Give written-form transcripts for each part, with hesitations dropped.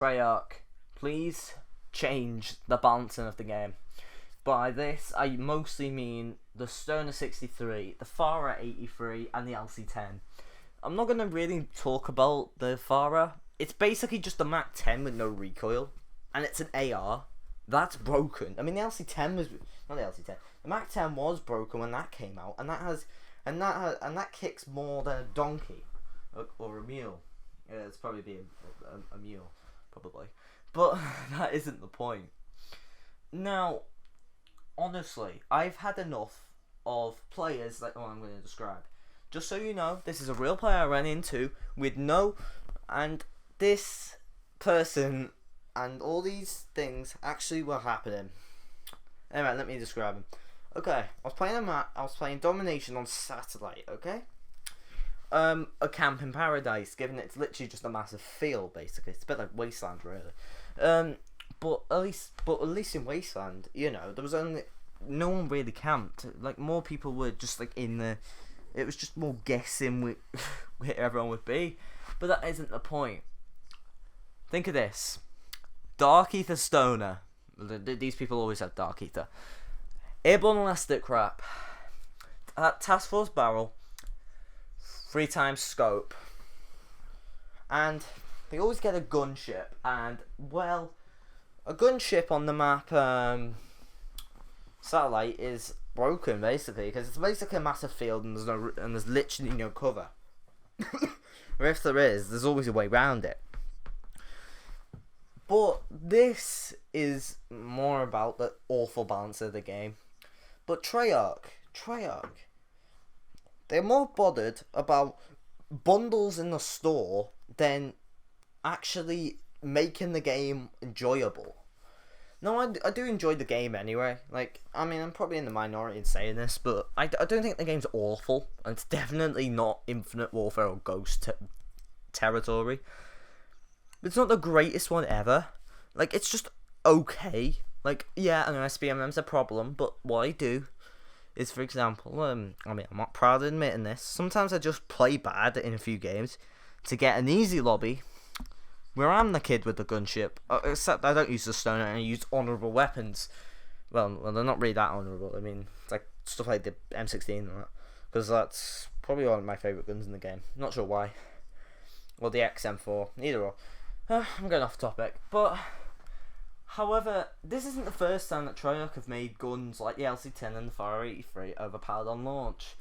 Treyarch, please change the balancing of the game. By this, I mostly mean the Stoner 63, the Farah 83, and the LC10. I'm not going to really talk about the Farah. It's basically just the Mac 10 with no recoil, and it's an AR. That's broken. I mean, the LC10 was not the LC10. The Mac 10 was broken when that came out, and that kicks more than a donkey or a mule. Yeah, it's probably be a mule, probably. But that isn't the point. Now, honestly, I've had enough of players like I'm going to describe. Just so you know, this is a real player I ran into with and this person and all these things actually were happening. Anyway, let me describe him. Okay, I was playing Domination on Satellite. Okay, a camp in paradise, given it's literally just a massive field. Basically, it's a bit like Wasteland, really. But at least in Wasteland, you know, there was only no one really camped. Like, more people were just like in the. It was just more guessing where everyone would be, but that isn't the point. Think of this: Dark Ether Stoner. These people always have Dark Ether. Airborne Elastic Wrap. Task Force Barrel. 3 times scope. And they always get a gunship. And, well, a gunship on the map Satellite is broken, basically, because it's basically a massive field and there's literally no cover. Or if there is, there's always a way around it. But this is more about the awful balance of the game. But Treyarch, they're more bothered about bundles in the store than actually making the game enjoyable. No, I do enjoy the game anyway. Like, I mean, I'm probably in the minority in saying this, but I don't think the game's awful. And it's definitely not Infinite Warfare or Ghost territory. It's not the greatest one ever. Like, it's just okay. Like, yeah, I know SBMM's a problem, but what I do is, for example, I mean, I'm not proud of admitting this. Sometimes I just play bad in a few games to get an easy lobby where I'm the kid with the gunship. Except I don't use the stoner and I use honourable weapons. Well, they're not really that honourable. I mean, it's like stuff like the M16 and that. Because that's probably one of my favourite guns in the game. Not sure why. Or the XM4. Either or. I'm going off topic. But, however, this isn't the first time that Treyarch have made guns like the LC10 and the Fire 83 overpowered on launch.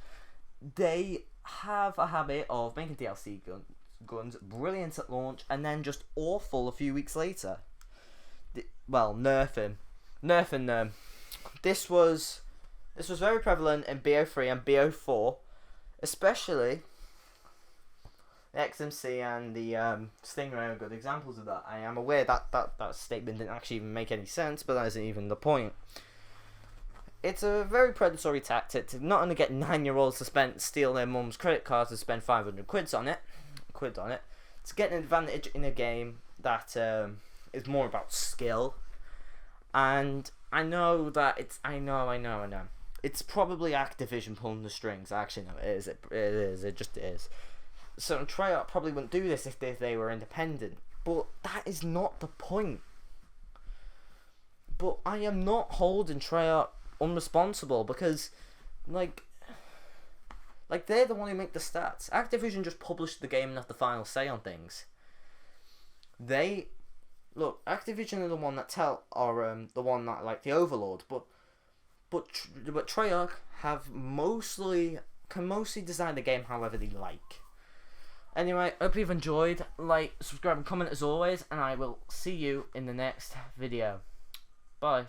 They have a habit of making DLC guns brilliant at launch and then just awful a few weeks later. Well, nerfing them. This was very prevalent in BO3 and BO4, especially the XMC and the Stingray are good examples of that. I am aware that statement didn't actually even make any sense, but that isn't even the point. It's a very predatory tactic to not only get 9-year-olds to steal their mum's credit cards and spend 500 quid on it, to get an advantage in a game that is more about skill. And I know that I know. It's probably Activision pulling the strings. Actually, no, it is. It just is. So Treyarch probably wouldn't do this if they were independent. But that is not the point. But I am not holding Treyarch unresponsible because, like they're the one who make the stats. Activision just published the game and have the final say on things. Activision are the one that the one that like the overlord, but Treyarch can mostly design the game however they like. Anyway, hope you've enjoyed. Like, subscribe, and comment as always, and I will see you in the next video. Bye.